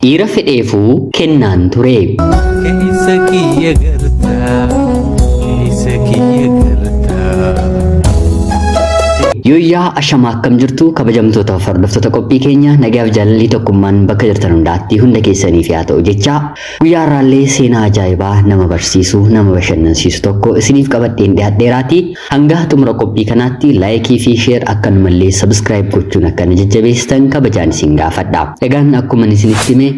Dhiira fedheefuu kennaan ture. Keessa kiyya gartaa, keessa kiyya gartaa. Yooyyaa ashamaa akkam jirtu kabajamtoota hordoftoota qophii keenya nagaaf jaalalli tokkummaan bakka jirtan hundaatti hunda keessaniif haa ta'u jecha guyyaa har'aallee seenaa ajaa'ibaa nama barsiisu nama bashannansiisu tokko isiniif qabadheen dhiyaadheeraati. Hanga xumura qophii kanaatti laayikii fi sheer akkanumallee sabskiraayib gochuun akka na jajjabeessitan kabajaan isin gaafadha. Egaan akkuma isinitti hime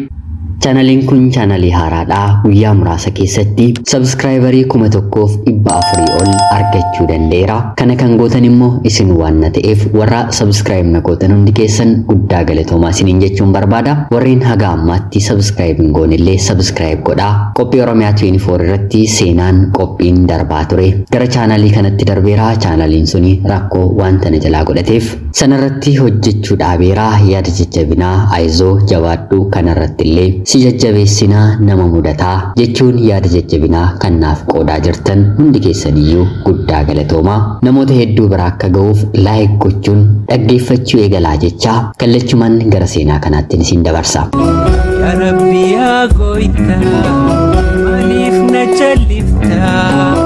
chaanaliin kun chaanalii haaraadha. Guyyaa muraasa keessatti sabskraayibarii 1,400 ol argachuu danda'eera. Kana kan gootan immoo isin waan na ta'eef warra sabskiraayib na gootan hundi keessan guddaa galatoomaa isiniin jechuun barbaada. Warreen haga ammaatti sabskiraayib hin goonellee sabskiraayib godhaa. Qophii Oromiyaa 24 irratti seenaan qophiin darbaa ture gara chaanalii kanatti darbeera. Chaanaliin suni rakkoo wanta na jalaa godhateef sanarratti hojjechuu dhaabeera. Yaada jajjabinaa aayizoo jabaadhu kanarratti illee si jajjabeessinaa nama mudataa jechuun yaada jajjabinaa kan naaf qoodaa jirtan hundi keessaniyyuu guddaa galatoomaa. Namoota hedduu bira akka ga'uuf laayik gochuun dhaggeeffachuu eegalaa jechaa kallachumaan gara seenaa kanaatti isin dabarsa. Yaa Rabbi yaa gooytaa, maaliif na calliftaa?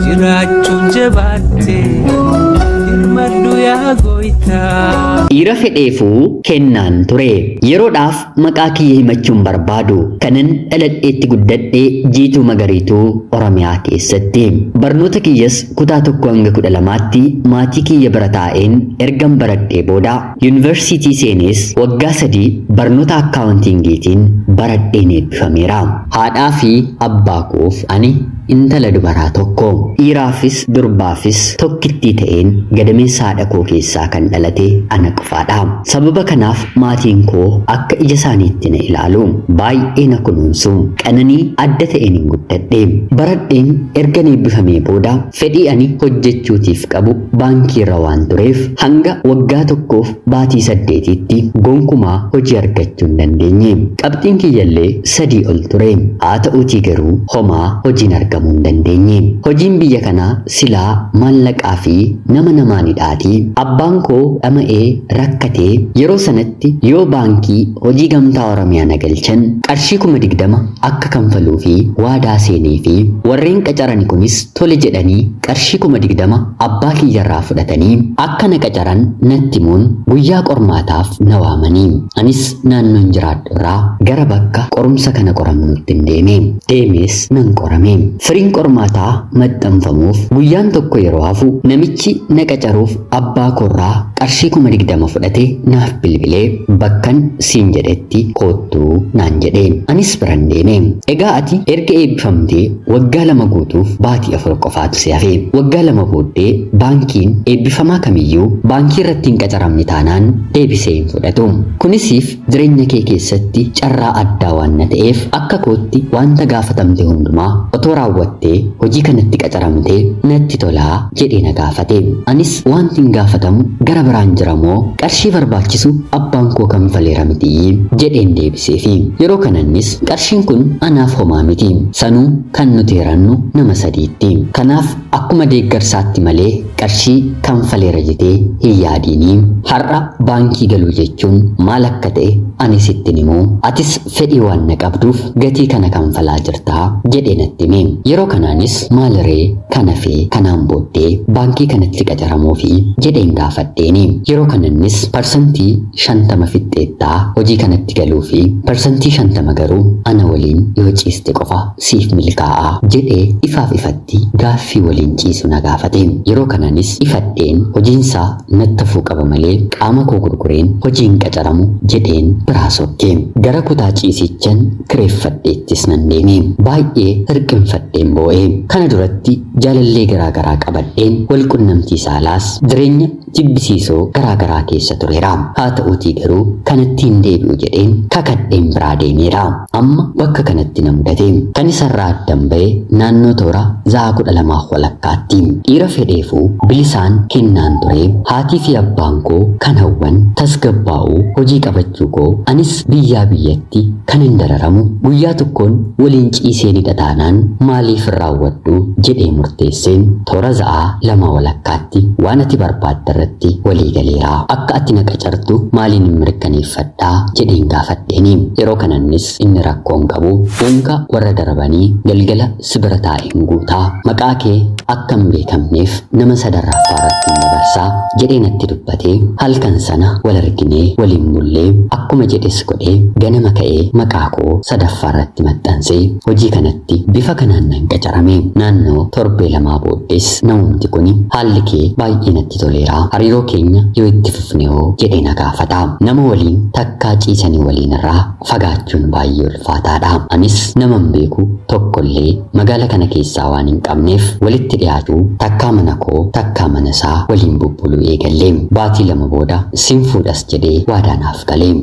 Jiraachuun jabaattee hirmadhu yaa gooytaa. Dhiira fedheefuu kennaan ture. Yeroodhaaf maqaa kiyya himachuun barbaadu kanan dhaladheetti guddadhee jiituu magariituu Oromiyaa keessatti. Barnoota kiyyas kutaa 1 hanga 12tti maatii kiyya bira taa'een ergan baradhee booda yuunivarsiitii seenes waggaa 3 barnoota akkaawuntiingiitiin baradheen eebbifameera. Haadhaa fi abbaa koof ani intala dubaraa tokko. Dhiiraafis durbaafis tokkittii ta'een gadameessa haadha koo keessaa kan dhalate ana qofaadha. Sababa kanaaf maatiin koo akka ija isaaniitti na ilaalu, baay'ee na kunuunsu. Qananii adda ta'een hin guddadhe. Baradheen ergan eebbifamee booda fedhii ani hojjechuutiif qabu baankii irra waan tureef hanga waggaa tokkoof baatii 8tti gonkumaa hojii argachuu hin dandeenye. Qabxiin kiyyallee 3 ol ture. Haa ta'uutii garuu homaa hojiin argamuu hin dandeenye. Hojiin biyya kanaa silaa maallaqaa fi nama namaanidhaati. Abbaan koo dhama'ee rakkatee yeroo sanatti yoo baankii hojii gamtaa Oromiyaa na galchan qarshii 20,000 akka kanfaluu fi waadaa seenee fi warreen qacarani kunis tole jedhanii qarshii 20,000 abbaa kiyyarraa fudhatanii akka na qacaran natti himuun guyyaa qormaataaf na waamanii. Anis naannoon jiraadhu irraa gara bakka qorumsa kana qoramnuutti deemes nan qorame. Firiin qormaataa maxxanfamuuf guyyaan tokko yeroo hafu namichi na qacaruuf abbaa koorraa qarshii 20,000 fudhatee naaf bilbilee bakkan siin jedhetti koottuu naan jedhe. Anis biran deeme. Egaa ati erga eebbifamtee waggaa 2 guutuuf baatii 4 qofaatu si hafe. Waggaa 2 booddee baankiin eebbifamaa kamiyyuu baankii irratti hin qacaramne taanaan deebisee hin fudhatu. Kunisiif jireenya kee keessatti carraa addaa waan na ta'eef akka kootti wanta gaafatamte hundumaa otoo raawwattee hojii kanatti qacaramtee natti tolaa jedhee na gaafate. Anis wanti hin gaafatamu gara biraan jiramoo qarshii barbaachisu abbaan koo kanfaleera miti jedheen deebiseefi. Yeroo kanannis qarshiin kun anaaf homaa miti. Sanuu kan nuti hirannu nama 3tti. Kanaaf akkuma deeggarsaatti malee qarshii kanfaleera jetee hin yaadiini. Har'a baankii galuu jechuun maal akka ta'e ani sittin himuu atis fedhii waan na qabduuf gatii kana kanfalaa jirtaa jedhee natti hime. Yeroo kanaanis maaliree kana fi kanaan booddee baankii kanatti qacaramuu fi jedheen gaafadheeni. Yeroo kanannis parsantii 50 fixxeettaa hojii kanatti galuu fi parsantii 50 garuu ana waliin yoo ciiste qofa siif milkaa'aa jedhee ifaaf ifatti gaaffii waliin ciisu na gaafate. Yeroo kanaanis ifadheen hojiinsaa nattafuu qaba malee qaama koo gurgureen hojiin qacaramu jedheen biraa sokke. Gara kutaa ciisichan kireeffadheettis nan deeme. Baay'ee hirqinfadheen boo'ee. Kana duratti jaalallee garaagaraa qabadheen wal qunnamtii saalaas jireenya jibbisiisoo garaagaraa keessa tureera. Haa ta'uutii garuu kanatti hin deebi'u jedheen kakadheen biraa deemeera. Amma bakka kanatti na mudate. Kan isarraa addan ba'e naannoo toora za'a 12 walakkaatti. Dhiira fedheefuu bilisaan kennaan ture. Haatii fi abbaan koo kan hawwan tasgabbaa'uu hojii qabachuu koo anis biyyaa biyyatti kan hin dararamu guyyaa tokkoon waliin ciisee ni dhataanaan maaliif raawwadhu jedhee murteesseen toora za'a 2 walakkaatti waan ati barbaadde irratti walii galeera. Akka ati na qacartu maaliin mirkaneeffadhaa jedheen gaafadheeni. Yeroo kanannis inni rakkoon qabu unka warra darbanii galgala sibira taa'een guutaa maqaa kee akka hin beekamneef nama sadarraffaa irratti hin dabarsaa jedhee natti dubbatee halkan sana wal arginee waliin mullee akkuma jedhes godhee ganama ka'ee maqaa koo sadaffaa irratti maxxansee hojii kanatti bifa kanaan nan qacarame. Naannoo torbee lamaa booddees namumti kun haalli kee baay'ee natti toleera, hariiroo keenya yoo itti fufne hoo jedhee na gaafata. Nama waliin takkaa ciisanii waliin irraa fagaachuun baay'ee ulfaataadha. Anis naman beeku tokkollee magaala kana keessaa waan hin qabneef walitti dhiyaatu takkaa mana koo takkaa mana isaa waliin bubbuluu eegalle. Baatii lama booda sin fuudhas jedhee waadaanaaf galee.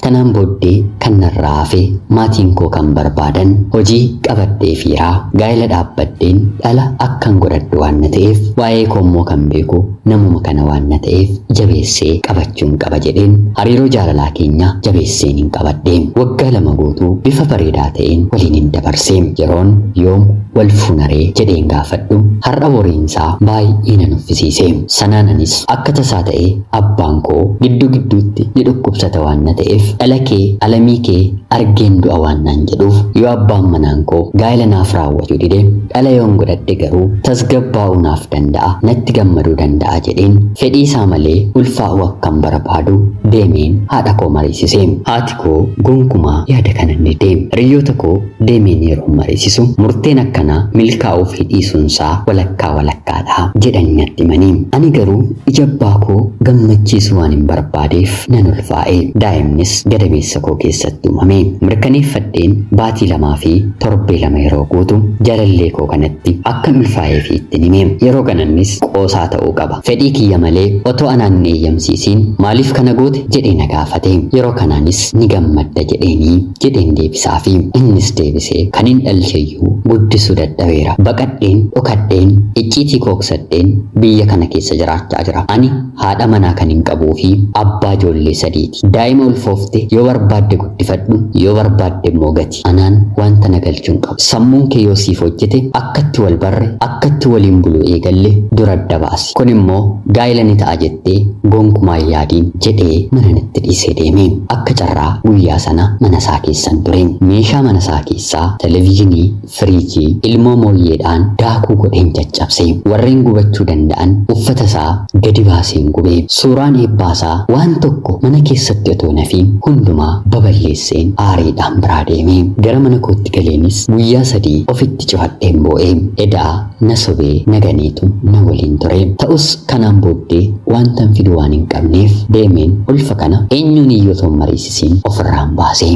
Kanaan booddee kan narraa hafe maatiin koo kan barbaadan hojii qabadhee fiiraa gaa'ela dhaabbadheen dhala akkan godhadhu waan na ta'eef waa'ee koommoo kan beeku namuma kana waan na ta'eef jabeessee qabachuun qaba jedheen hariiroo jaalalaa keenya jabeesseen hin qabadhe. Waggaa 2 guutuu bifa bareedaa ta'een waliin hin dabarse. Yeroon yoom wal fuunaree jedheen gaafadhu har'a boriinsaa baay'ee na nuffisiise. Sanaan anis akka tasaa ta'ee abbaan koo gidduutti ni dhukkubsata waan na ta'eef dhala kee alamii kee argeen du'a waan naan jedhuuf yoo abbaan manaan koo gaa'ela naaf raawwatu dide dhala yoon godhadhe garuu tasgabbaa'uu naaf danda'a, natti gammaduu danda'a jedheen fedhii isaa malee ulfaa'uu akkan barbaadu deemeen haadha koo mariisise. Haati koo gonkumaa yaada kana ni deem. Hiriyoota koo deemeen yeroo mariisisu murteen akkanaa milkaa'uuf hidhiisuunsaa walakkaadha jedhan natti himanii. Ani garuu ija abbaa koo gammachiisu waan hin barbaadeef nan ulfaa'e. Daa'imnis gadameessa koo keessatti uumame. Mirkaneeffadheen baatii 2 fi torbee 2 yeroo guutu jaalallee koo kanatti akka ulfaa'ee fi itti hime. Yeroo kanannis qoosaa ta'uu qaba. Fedhii kiyya malee otoo anaan hin eeyyamsiisiin maaliif kana goote jedhee na gaafate. Yeroo kanaanis ni gammadda jedheen deebisaafi innis deebisee kan hin dhalcheeyyuu guddisuu dadhabeera. Baqadheen dhokadheen icciitii kooksadheen biyya kana keessa jiraachaa jira. Ani haadha manaa kan hin qabuu fi abbaa ijoollee 3ti. Daa'ima ulfoofte yoo barbaadde guddifadhu yoo barbaadde immoo gati. Anaan wanta na galchuun qabu. Sammuun kee yoo siif hojjete akkatti wal barre akkatti waliin buluu eegalle dura adda baasi. Kun immoo gaa'ela ni ta'a jettee gonkumaa yaadiin jedhee mana natti dhiisee deeme. Akka carraa guyyaa sana mana isaa keessan ture. Meeshaa mana isaa keessaa televiizyinii, firiijii, ilmoo mooyyeedhaan daakuu godheen caccabse. Warreen gubachuu danda'an uffata isaa gadi baaseen gubee. Suuraan eebbaasaa waan tokko mana keessatti otoo nafi hundumaa baballeesseen aariidhaan biraa deeme. Gara mana kootti galeenis guyyaa 3 ofitti cufadheen boo'ee edaa na sobee naganeetu na waliin ture. Ta'us kanaan booddee wantan fidu waan hin qabneef deemeen ulfa kana eenyuun iyyoo mariisisiin ofirraan baase.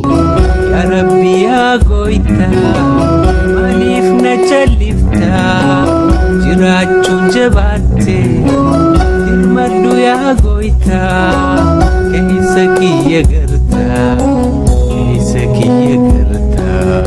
Yaa Rabbi yaa gooytaa maaliif na jalliftaa jiraachuun jabaattee hirmadhu yaa gooytaa keessa kiyya gartaa keessa kiyya gartaa.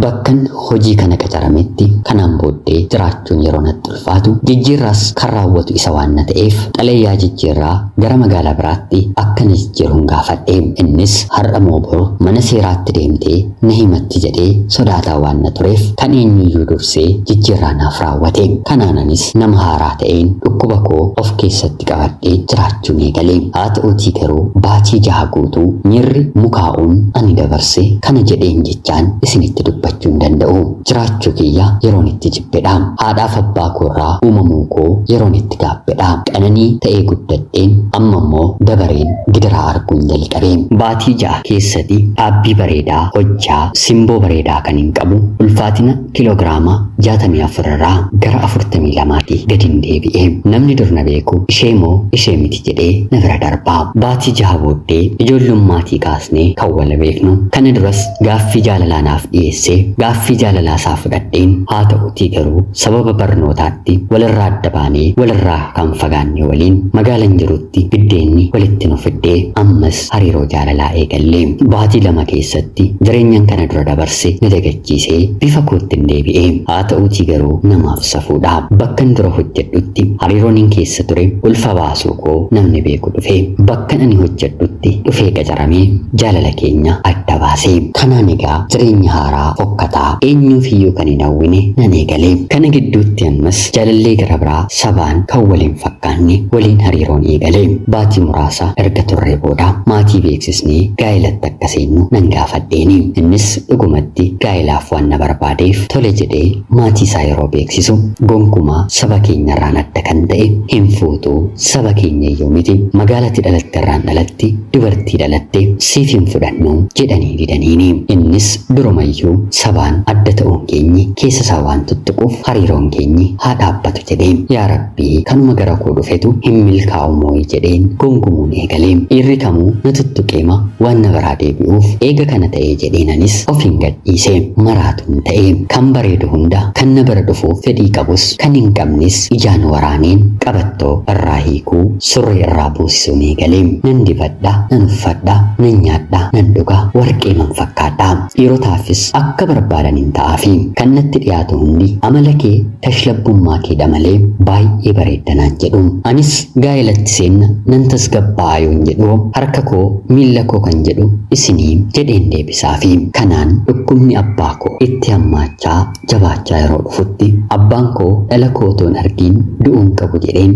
Bakkan hojii kana qacarametti kanaan booddee jiraachuun yeroo natti ulfaatu jijjiirraas kan raawwatu isa waan na ta'eef xalayyaa jijjiirraa gara magaalaa biraatti akka na jijjiiruun gaafadhe. Innis har'a moo boru mana seeraatti deemtee na himatti jedhee sodaataa waan na tureef kan eenyuyyuu dursee jijjiirraa naaf raawwate. Kanaanis nama haaraa ta'een dhukkuba koo of keessatti qabadhee jiraachuun eegale. Haa ta'uutii garuu baatii 6 guutuu miirri mukaa'uun ani dabarse kana jedheen jechaan isinitti dubbachuun danda'u. Jiraachuu kiyya yeroon itti jibbedha. Haadhaaf abbaa koorraa uumamuu koo yeroon itti gaabbedha. Qananii ta'ee guddadheen amma immoo dabareen gidiraa arguun jalqabe. Baatii 6 keessatti dhaabbii bareedaa hojjaa simboo bareedaa kan hin qabu ulfaatina kiloogiraama 64 irraa gara 42tti gadi hin deebi'e. Namni dur na beeku ishee moo ishee miti jedhee na bira darbaa. Baatii 6 booddee ijoollummaatii kaasnee kan wal beeknu. Kana duras gaaffii jaalalaa naaf dhiyeessee gaaffii jaalalaa isaa fudhadheen haa ta'uutii garuu sababa barnootaatti walirraa adda baanee walirraa kan fagaanne waliin magaalaan jirutti biddeenni walitti nu fiddee ammas hariiroo jaalalaa eegalle. Baatii 2 keessatti jireenyaan kana dura dabarse na dagachiisee bifa kootti hin deebi'e. Haa ta'uutii garuu namaaf safuudha. Bakkan dura hojjedhutti hariiroon hin keessa ture ulfa baasuu koo namni beeku dhufe. Bakkan ani hojjedhutti dhufee qacaramee jaalala keenya adda baase. Kanaan egaa jireenya haaraa fokkataa eenyuufiyyuu kan hin hawwine nan eegale. Kana gidduutti ammas jaalallee gara biraa sabaan kan waliin fakkaanne waliin hariiroon eegale. Baatii muraasa erga turree booda maatii beeksisnee gaa'elatti akka seennu nan gaafadheeni. Innis dhugumatti gaa'ilaaf waan na barbaadeef tole jedhee maatii isaa yeroo beeksisu gonkumaa saba keenyarraan adda kan ta'e hin fuutuu saba keenya iyyuu miti magaalatti dhalatte irraan dhalatti dubartii dhalatte siif hin fudhannu jedhanii didaniini. Innis durumayyuu sabaan adda ta'uun keenyi keessa isaa waan tuttuquuf hariiroon keenyi haa dhaabbatu jedhee yaa rabbii kanuma gara koo dhufetu hin milkaa'u moo'ii jedheen gongumuun eegalee. Dhiirri kamuu na tuttuqeema waan na biraa deebi'uuf eega kana ta'ee jedheenanis of hin gadhiise maraatuun ta'e kan bareedu hunda kan na bira dhufuuf fedhii qabus kan hin qabnes ijaan waraaneen qabattoo irraa hiikuu surree irraa buusisuun eegalee. Nan dibadha nan uffadha nan nyaadha nan dhuga warqee man fakkaadha. Dhiirotaafis akka barbaadan hin ta'aafi kan natti dhiyaatu hundi amala kee tashlabbummaa keedha malee baay'ee bareedda naan jedhu. Anis gaa'elatti seenna nan tasgabbaa'a yoon jedhu harka koo miilla koo kan jedhu isinii jedheen deebisaafi. Kanaan dhukkubni abbaa koo itti hammaachaa jabaachaa yeroo dhufutti abbaan koo dhala koo otoon argiin du'uun qabu jedheen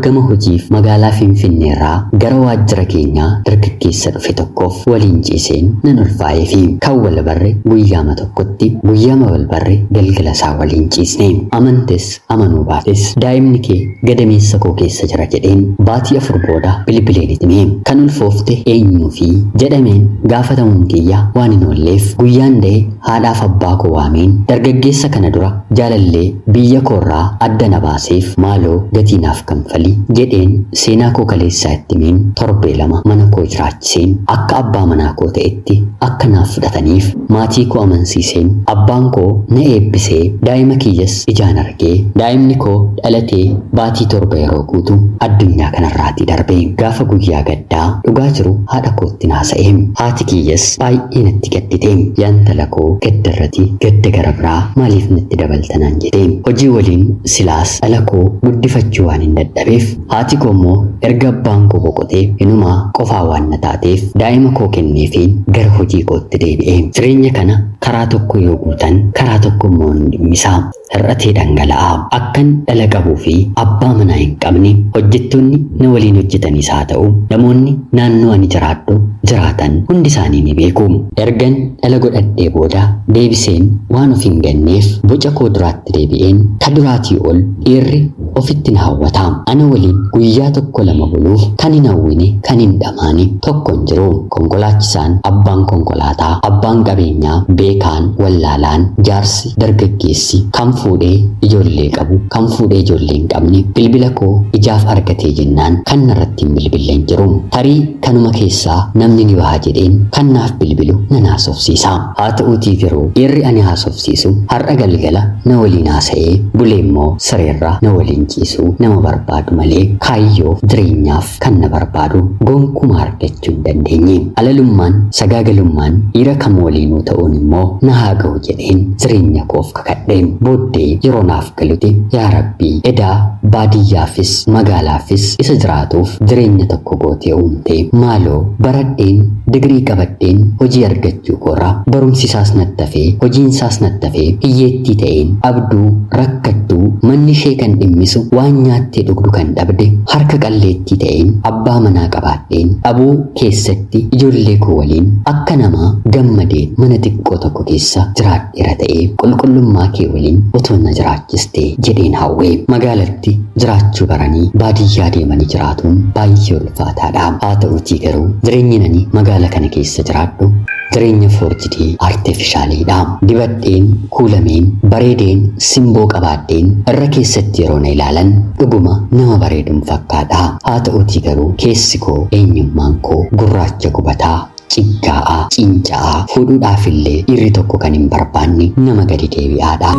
gama hojiif magaalaa Finfinneerraa gara waajjira keenyaa dargaggeessa dhufe tokkoof waliin ciiseen nan ulfaa'eefi kan wal barre guyyaama tokkotti guyyaama wal barre galgala isaa waliin ciisne. Amantes amanuu baates daa'imni kee gadameessa koo keessa jira jedheen baatii 4 booda bilbileen itti hime. Kan ulfoofte eenyuufi jedhameen gaafatamuun kiyya waan hin oolleef guyyaan da'e haadhaaf abbaa koo waameen dargaggeessa kana dura jaalallee biyya koorraa adda na baaseef maaloo gatii naaf kanfali jedheen seenaa koo kaleessaa itti himeen torbee 2 mana koo jiraachiseen akka abbaa manaa koo ta'etti akka naaf fudhataniif maatii koo amansiiseen abbaan koo na eebbisee daa'ima kiyyas ijaan argee daa'imni koo dhalatee baatii 7 yeroo guutu addunyaa kanarraatii darbee gaafa guyyaa gaddaa dhugaa jiru haadha kootti naasa'ee haati kiyyas baay'ee natti gaddite. Yaantala koo gaddarrati gadda gara biraa maaliif natti dabaltanaan jedhee hojii waliin silaas dhala koo guddifachuu waan hin dadhabeef haati koo immoo erga abbaan koo boqotee inumaa qofaa waan na taateef daa'ima koo kenneefiin gara hojii kootti deebi'ee jireenya kana karaa tokko yoo guutan karaa tokko immoo hin dhimmisaa hir'atee dhangala'aa. Akkan dhala qabuu fi abbaa manaa hin qabne hojjettoonni na waliin hojjetanis haa ta'u namoonni naannoo ani jiraadhu jiraatan hundi isaanii ni beeku. Ergan dhala godhadhee booda deebiseen waan of hin ganneef boca koo duraatti deebi'een ka duraatii ol dhiirri ofitti na hawwata. Ana waliin guyyaa 1-2 buluuf kan hin hawwine kan hin dhamaane tokko hin jiru. Konkolaachisaan, abbaan konkolaataa, abbaan qabeenyaa, beekaan, wallaalaan, jaarsi, dargaggeessi kan fuudhee ijoollee qabu kan fuudhee ijoollee hin qabne bilbila koo ijaaf argatee jennaan kan narratti hin bilbille hin jiru. Tarii kanuma keessaa namni ni baha jedheen kan naaf bilbilu nan haasofsiisa. Haa ta'uutii garuu dhiirri ani haasofsiisu har'a galgala na waliin haasa'ee bulee immoo sireerra na waliin ciisu nama barbaadu malee kaayyoof jireenyaaf kan na barbaadu gonkumaa argachuu hin dandeenye. Alalummaan sagaagalummaan dhiira kam waliinuu ta'uun immoo na haa ga'u jedheen jireenya koof kakadheen booddee yeroo naaf galuti yaa rabbii edaa baadiyyaafis magaalaafis isa jiraatuuf jireenya tokko gootee uumte maaloo baradheen digirii qabadheen hojii argachuu koora barumsisaas nattafee hojiinsaas nattafee hiyyeettii ta'een abduu rakkattuu manni ishee kan dhimmisu waan nyaattee dhugdu kan dhabde harka qalleettii ta'een abbaa manaa qabaadheen dhabuu keessatti ijoollee koo waliin akka namaa gammadeen mana xiqqoo tokko keessa jiraadheera ta'ee qulqullummaa kee waliin otoo na jiraachiste jedheen hawwee. Magaalatti jiraachuu baranii baadiyyaa deemanii jiraatuun baay'ee ulfaataadha. Haa ta'uutii garuu jireenyi nani magaala kana keessa jiraadhu jireenya foorjidii artifishaaliidha. Dibadheen kuulameen bareedeen simboo qabaadheen irra keessatti yeroo na ilaalan dhuguma nama bareeduun fakkaadha. Haa ta'uutii garuu keessi koo eenyummaan koo gurraacha gubataa ciggaa'aa cinca'aa fuudhuudhaafillee dhiirri tokko kan hin barbaanne nama gadi deebi'aadha.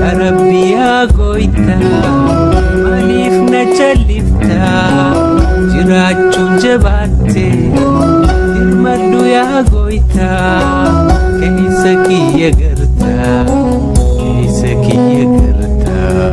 Yaa Rabbi yaa gooytaa maaliif na jalliftaa jiraachuun jabaattee hirmadhu yaa gooytaa keessa kiyya gartaa keessa kiyya gartaa.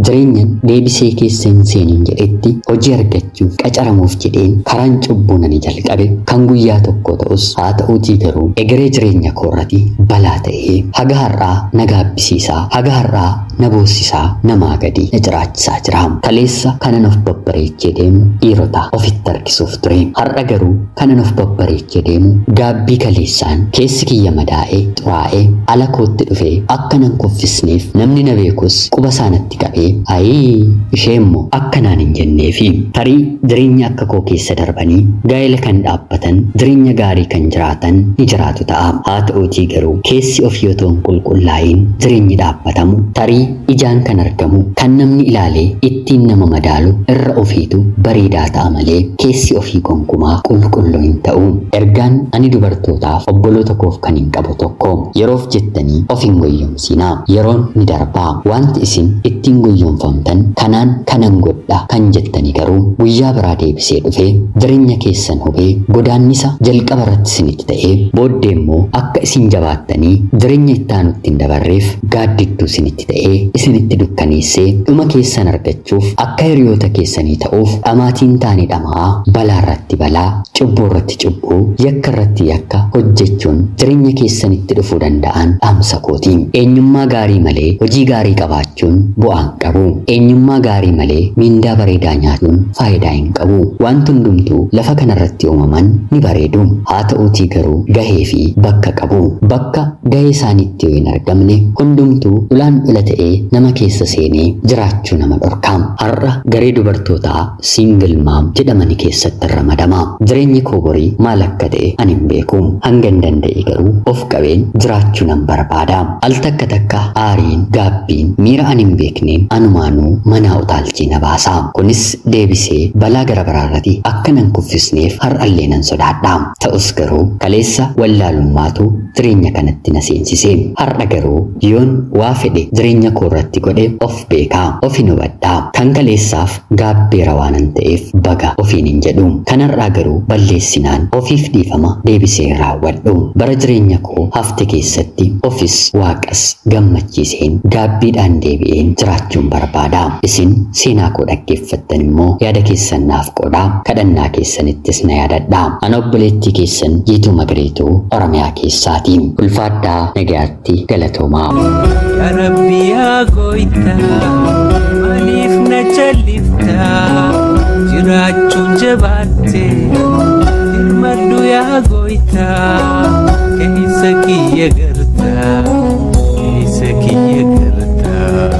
Jireenyan deebisee keessan seenin jedhetti hojii argachuuf qacaramuuf jedheen karaan cubbuu nani jalqabe kan guyyaa tokko ta'us haa ta'uutii garuu egeree jireenya koorratti balaa ta'ee haga har'aa na gaabbisiisaa haga har'aa na boossisaa namaa gadi na jiraachisaa jira. Kaleessa kanan of babbareechee deemu dhiirota ofitti harkisuuf ture. Har'a garuu kanan of babbareechee deemu gaabbii kaleessaan keessi kiyya madaa'ee xuraa'ee ala kootti dhufee akka nan kuffisneef namni na beekus quba isaanatti qabee ayii ishee immoo akkanaan hin jenneefi tarii jireenya akka koo keessa darbanii gaa'ela kan dhaabbatan jireenya gaarii kan jiraatan ni jiraatu ta'a. Haa ta'uutii garuu keessi ofii otoo hin qulqullaa'in jireenyi dhaabbatamu tarii ijaan kan argamu kan namni ilaalee ittiin nama madaalu irra ofiitu bareedaa ta'a malee keessi ofii gonkumaa qulqulluu hin ta'u. Ergaan ani dubartootaaf obboloota koof kan hin qabu tokko yeroof jettanii of hin goyyomsinaa. Yeroon ni darbaa. Wanti isin ittiin goyyomfamtan kanaan kanan godha kan jettanii garuu guyyaa biraa deebisee dhufee jireenya keessan hubee godaannisa jalqaba irratti isinitti ta'ee booddee immoo akka isin jabaattanii jireenya itti aanutti hin dabarreef gaaddidduu isinitti ta'ee isinitti dukkaneessee dhuma keessan argachuuf akka hiriyoota keessanii ta'uuf dhamaatiin taanii dhamaa balaa irratti balaa cubbuu irratti cubbuu yakka irratti yakka hojjechuun jireenya keessanitti dhufuu danda'an dhaamsa kooti. Eenyummaa gaarii malee hojii gaarii qabaachuun bu'aan qabu. Eenyummaa gaarii malee mindaa bareedaa nyaachuun faayidaa hin qabu. Wanti hundumtuu lafa kanarratti uumaman ni bareedu. Haa ta'uutii garuu gahee fi bakka qabu. Bakka gahee isaaniitti yoo hin argamne hundumtuu ulaan ula ta'ee nama keessa seenee jiraachuu nama dhorkaam. Har'a garee dubartootaa single mom jedhamani keessatti ramadama. Jireenyi koo borii maal akka ta'e ani hin beeku. Hanga hin danda'e garuu of qabeen jiraachuu nan barbaada. Al takka takka aariin gaabbiin miira ani hin beekneen anumaanuu mana utaalchii na baasa. Kunis deebisee balaa gara biraarratti akka nan kuffisneef har'allee nan sodaadha. Ta'us garuu kaleessa wallaalummaatu jireenya kanatti na seensise. Har'a garuu yoon waa fedhe jireenya koo irratti godhe of beekaa of hin hubadhaa. Kan kaleessaaf gaabbeera waanan ta'eef baga ofiin hin jedhu. Kanarraa garuu balleessinaan ofiif dhiifama deebisee raawwadhu. Bara jireenya koo hafte keessatti ofis waaqas gammachiiseen gaabbiidhaan deebi'een jiraachuun barbaada. Isin seenaa koo dhaggeeffattan immoo yaada keessan naaf qoodaa kadhannaa keessanittis na yaadadhaa. Ana obboleettii keessan Jiituu Magariituu Oromiyaa keessaati. Ulfaadhaa nagaatti galatoomaa. Yaa Rabbi yaa gooytaa maaliif na jalliftaa jiraachuun jabaattee hirmadhu yaa gooytaa keessa kiyya gartaa keessa kiyya gartaa.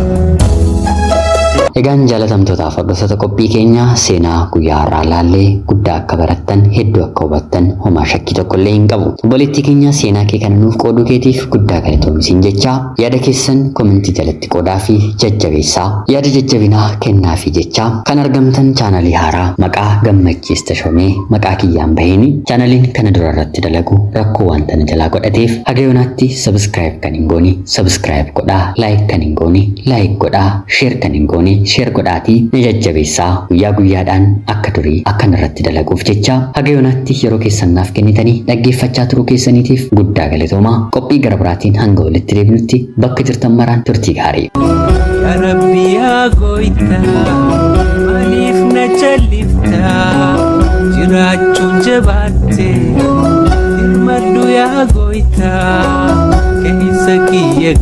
Egaan jaalatamtootaaf hordoftoota qophii keenya seenaa guyyaa har'aa laallee guddaa akka barattan hedduu akka hubattan homaa shakkii tokkollee hin qabu. Obboleettii keenya seenaa kee kana nuuf qooduu keetiif guddaa galatoomi jechaa yaada keessan komentii jalatti qoodaa fi jajjabeessaa yaada jajjabinaa kennaa fi jechaa kan argamtan chaanalii haaraa maqaa Gammachiis Tashomee maqaa kiyyaan baheeni chaanaliin kana dura irratti dalagu rakkoo wanta na jalaa godhateef haga yoonaatti subscribe kan hin goone subscribe godhaa like kan hin goone like godhaa share kan hin goone share godhaatii na jajjabeessaa guyyaa guyyaadhaan akka durii akkan irratti dalaguuf jecha haga yoonaatti yeroo keessan naaf kennitanii dhaggeeffachaa turuu keessaniitiif guddaa galatoomaa. Qophii gara biraatiin hanga walitti deebinutti bakka jirtan maraan turtii gaarii. Yaa Rabbi yaa gooytaa maaliif na jalliftaa jiraachuun jabaattee hirmadhu yaa gooytaa keessa kiyya